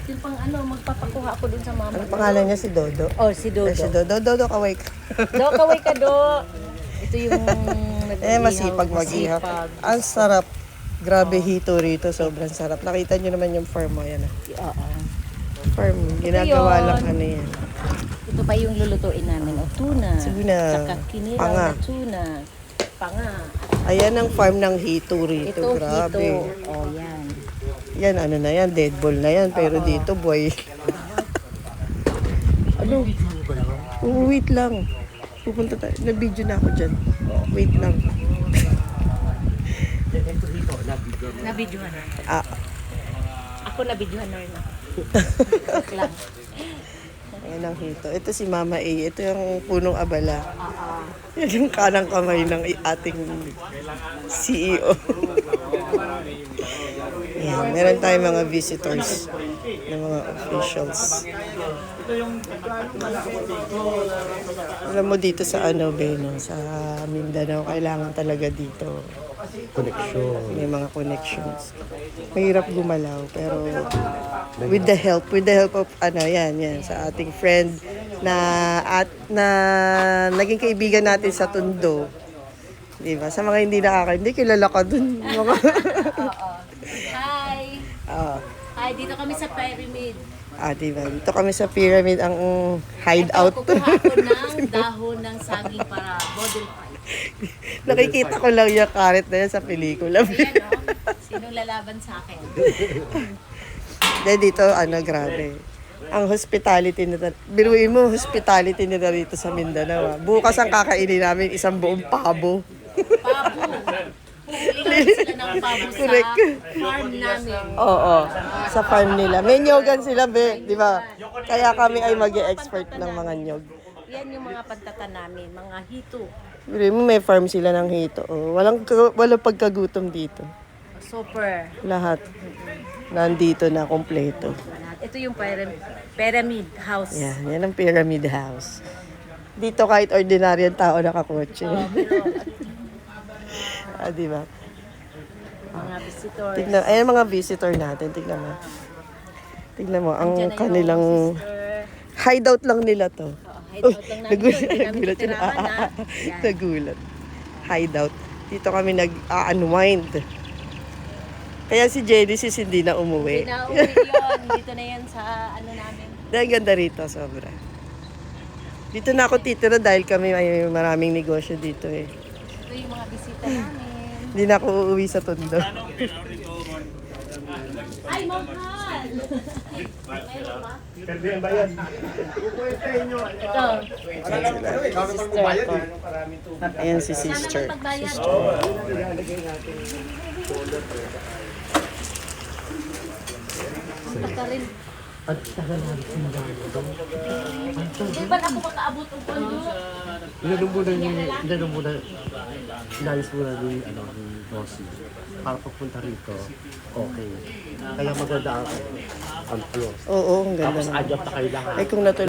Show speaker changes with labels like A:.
A: Yung pang ano, magpapakuha ako dun sa mama.
B: Ano pangalan niya? Si Dodo?
A: Oh, si Dodo.
B: Si Dodo. Dodo, kaway ka.
A: Do, kaway ka, Do. Ito yung
B: Masipag mag-ihap. Ang sarap. Grabe hito rito. Sobrang sarap. Nakita niyo naman yung farm mo. Yan.
A: Oo.
B: Farm. Ginagawa lang ano yan.
A: Ito pa yung lulutuin namin. O, tuna.
B: Tuna.
A: Saka kinilaw
B: Panga.
A: na tuna. Panga.
B: Ayan ang farm ng hito rito.
A: Ito,
B: Grabe.
A: hito. O, yan.
B: Yan, ano na yan. Dead ball na yan. Pero dito, boy. Ano? Wait lang. Pupunta tayo. Na-video na ako dyan. Wait lang.
A: Nabidyohan na. Ako nabidyohan na rin ako. Joke lang.
B: Ayan ang hito. Ito si Mama A. Ito yung punong abala. Yan yung kanang kamay ng ating CEO. Yan. Meron tayong mga visitors ng mga officials. Alam mo dito sa ano, Beno, sa Mindanao, kailangan talaga dito.
C: Connection.
B: May mga connections. Mahirap gumalaw, pero with the help of ano, yan, sa ating friend na naging kaibigan natin sa Tondo. Di ba? Sa mga hindi kilala ka dun. Mga
A: Hi! Hi, dito kami sa pyramid.
B: Diba? Dito kami sa pyramid, ang hideout.
A: Ito, kukuha ko ng dahon ng saging para model fight.
B: Nakikita ko lang yung karet na yan sa pelikula.
A: Ayan, no? Sinong lalaban sa akin?
B: Dito, grabe. Ang hospitality nila, biruin mo, hospitality nila rito sa Mindanao. Bukas ang kakainin namin isang buong pabo.
A: Pabo. Puhulihan sila ng pabo sa
B: Correct.
A: farm namin.
B: Oo, sa farm nila. May nyogan sila, di ba? Kaya kami ay mag-expert ng mga nyog.
A: Yan yung mga pantata namin, mga hito.
B: Biruin mo, may farm sila ng hito. Oh, walang pagkagutom dito.
A: Super.
B: Lahat. Nandito na, kompleto.
A: Ito yung pyramid house.
B: Yan ang pyramid house. Dito kahit ordinaryong tao nakakotse. Di ba?
A: Mga visitors.
B: Ayan mga visitor natin. Tignan mo. Tignan mo, ang
A: Diyan na yung
B: kanilang
A: sister.
B: hideout lang nila to.
A: Hideout lang namin. Hindi namin
B: Nagulat sila.
A: titirahan, ha? Yan.
B: Nagulat. Hideout. Dito kami nag-unwind. Kaya si Genesis hindi na umuwi.
A: Hindi na uwi yun. Dito na yan sa ano namin.
B: Dahil ganda rito, sobra. Dito na ako titira dahil kami may maraming negosyo dito eh.
A: Ito yung mga bisita namin.
B: Hindi na ako uuwi sa Tondo.
A: Ay, mahal! Mayroon ba? Ito.
B: Ayan si
A: Sana
B: sister.
A: magpagbayad. Punta ka rin.
C: At tagal natin sindahan ito.
A: Di ba ako makaabot ng pondo?
C: Inanong muna, inayos muna ni Bossy. Para pagpunta rito, okay. Kaya maganda ang flow.
B: Oo, ang ganda
C: Tapos
B: naman.
C: adjust na kayo lahat.
B: Ay kung natuloy